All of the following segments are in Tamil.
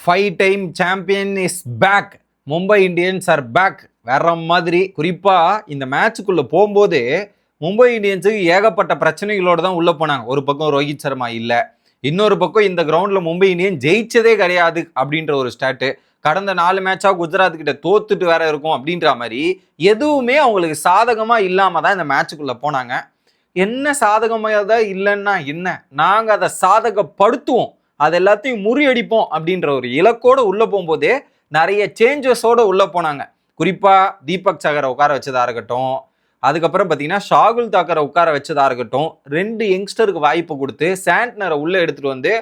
5 time champion is back. Mumbai Indians are back. வேற மாதிரி குறிப்பாக இந்த மேட்சுக்குள்ளே போகும்போது மும்பை இந்தியன்ஸுக்கு ஏகப்பட்ட பிரச்சனைகளோடு தான் உள்ளே போனாங்க. ஒரு பக்கம் ரோஹித் சர்மா இல்லை, இன்னொரு பக்கம் இந்த கிரவுண்டில் மும்பை இந்தியன் ஜெயிச்சதே கிடையாது அப்படின்ற ஒரு ஸ்டாட்டு. கடந்த 4 மேட்சாக குஜராத் கிட்ட தோத்துட்டு வேற இருக்கும் அப்படின்ற மாதிரி எதுவுமே அவங்களுக்கு சாதகமாக இல்லாமல் தான் இந்த மேட்சுக்குள்ளே போனாங்க. என்ன சாதகமாக தான் இல்லைன்னா என்ன, நாங்கள் அதை சாதகப்படுத்துவோம், அது எல்லாத்தையும் முறியடிப்போம் அப்படின்ற ஒரு இலக்கோடு உள்ளே போகும்போதே நிறைய சேஞ்சஸோடு உள்ளே போனாங்க. குறிப்பாக தீபக் சகரை உட்கார வச்சதாக இருக்கட்டும், அதுக்கப்புறம் பார்த்தீங்கன்னா ஷாகுல் தாக்கரை உட்கார வச்சதாக இருக்கட்டும், 2 யங்ஸ்டருக்கு வாய்ப்பு கொடுத்து சாண்ட்னரை உள்ளே எடுத்துகிட்டு வந்து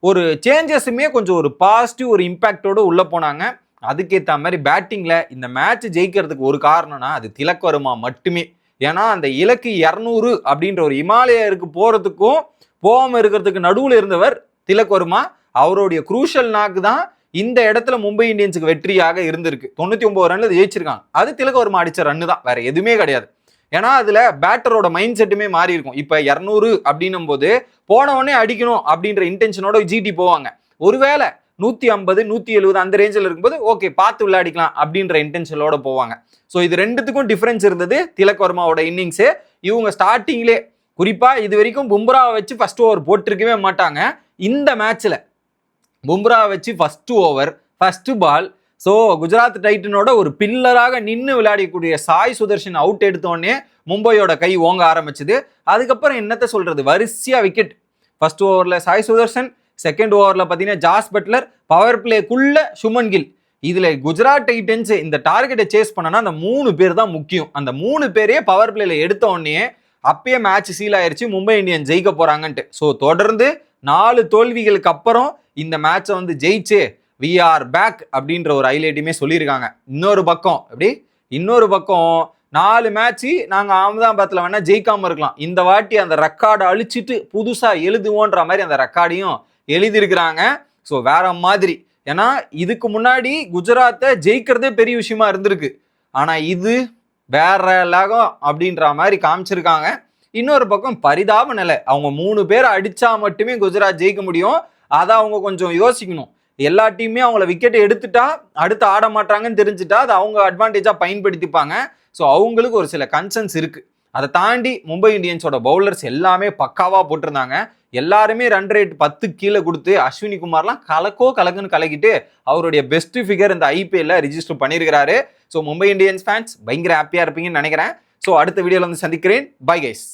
ஒரு சேஞ்சஸுமே கொஞ்சம் ஒரு பாசிட்டிவ் ஒரு இம்பேக்டோடு உள்ளே போனாங்க. அதுக்கேற்ற மாதிரி பேட்டிங்கில் இந்த மேட்ச் ஜெயிக்கிறதுக்கு ஒரு காரணம்னா அது திலக் வர்மா மட்டுமே. ஏன்னா அந்த இலக்கு 200 அப்படின்ற ஒரு இமாலயருக்கு போகிறதுக்கும் போகாமல் இருக்கிறதுக்கு நடுவில் இருந்தவர் திலக் வர்மா. அவருடைய குரூஷல் நாக்கு தான் இந்த இடத்துல மும்பை இந்தியன்ஸுக்கு வெற்றியாக இருந்திருக்கு. 99 ரன்ல ஜெயிச்சிருக்காங்க. அது திலக் வர்மா அடிச்ச ரன்னு தான், வேற எதுவுமே கிடையாது. ஏன்னா அதுல பேட்டரோட மைண்ட் செட்டுமே மாறி இருக்கும். இப்ப 200 அப்படின்னும் போது போனவொடனே அடிக்கணும் அப்படின்ற இன்டென்ஷனோட ஜிடி போவாங்க. ஒருவேளை 150 170 அந்த ரேஞ்சில் இருக்கும்போது ஓகே பார்த்து விளையாடிக்கலாம் அப்படின்ற இன்டென்ஷனோட போவாங்க. ஸோ இது ரெண்டுத்துக்கும் டிஃபரன்ஸ் இருந்தது திலக் வர்மாவோட இன்னிங்ஸு. இவங்க ஸ்டார்டிங்லே குறிப்பாக இது வரைக்கும் பும்ராவை வச்சு ஃபர்ஸ்ட் ஓவர் போட்டிருக்கவே மாட்டாங்க. இந்த மேட்ச்ல பும்ராவை வச்சு first over first ball, so Gujarat டைட்டனோட ஒரு பில்லராக நின்று விளையாடக்கூடிய சாய் சுதர்ஷன் அவுட் எடுத்தோடனே மும்பையோட கை ஓங்க ஆரம்பிச்சுது. அதுக்கப்புறம் என்னத்தை சொல்றது, வரிசையா விக்கெட். ஃபர்ஸ்ட் ஓவரில் சாய் சுதர்ஷன், செகண்ட் ஓவரில் பார்த்தீங்கன்னா ஜாஸ் பட்லர், பவர் பிளேக்குள்ள சுமன் கில். இதில் குஜராத் டைட்டன்ஸ் இந்த டார்கெட்டை சேஸ் பண்ணனா அந்த 3 பேர் தான் முக்கியம். அந்த 3 பேரே பவர் பிளேல எடுத்த உடனே அப்பயே மேட்ச் சீல் ஆயிடுச்சு, மும்பை இந்தியன்ஸ் ஜெயிக்க போறாங்கன்ட்டு. ஸோ தொடர்ந்து 4 தோல்விகளுக்கு அப்புறம் இந்த மேட்சை வந்து ஜெயிச்சு வி ஆர் பேக் அப்படின்ற ஒரு ஹைலைட்டுமே சொல்லியிருக்காங்க. இன்னொரு பக்கம் 4 மேட்ச்சு நாங்கள் அகமதாபாத்தில் வேணால் ஜெயிக்காமல் இருக்கலாம், இந்த வாட்டி அந்த ரெக்கார்டை அழிச்சிட்டு புதுசாக எழுதுவோன்ற மாதிரி அந்த ரெக்கார்டையும் எழுதியிருக்கிறாங்க. ஸோ வேற மாதிரி. ஏன்னா இதுக்கு முன்னாடி குஜராத்தை ஜெயிக்கிறதே பெரிய விஷயமா இருந்திருக்கு, ஆனால் இது வேற லகம் அப்படின்ற மாதிரி காமிச்சிருக்காங்க. இன்னொரு பக்கம் பரிதாப நிலை, அவங்க 3 பேரை அடிச்சா மட்டுமே குஜராத் ஜெயிக்க முடியும். அதை அவங்க கொஞ்சம் யோசிக்கணும். எல்லா டீமே அவங்கள விக்கெட்டை எடுத்துட்டா அடுத்து ஆட மாட்டாங்கன்னு தெரிஞ்சுட்டா அதை அவங்க அட்வான்டேஜாக பயன்படுத்திப்பாங்க. ஸோ அவங்களுக்கு ஒரு சில கன்சர்ன்ஸ் இருக்கு. அதை தாண்டி மும்பை இந்தியன்ஸோட பவுலர்ஸ் எல்லாமே பக்காவாக போட்டிருந்தாங்க. எல்லாருமே ரன் ரேட் 10 கீழே கொடுத்து அஸ்வினி குமார்லாம் கலக்குன்னு கலக்கிட்டு அவருடைய பெஸ்ட் ஃபிகர் இந்த ஐபிஎல்ல ரிஜிஸ்டர் பண்ணியிருக்கிறாரு. ஸோ மும்பை இந்தியன்ஸ் ஃபேன்ஸ் பயங்கர ஹாப்பியாக இருப்பீங்கன்னு நினைக்கிறேன். ஸோ அடுத்த வீடியோவில் வந்து சந்திக்கிறேன். Bye guys.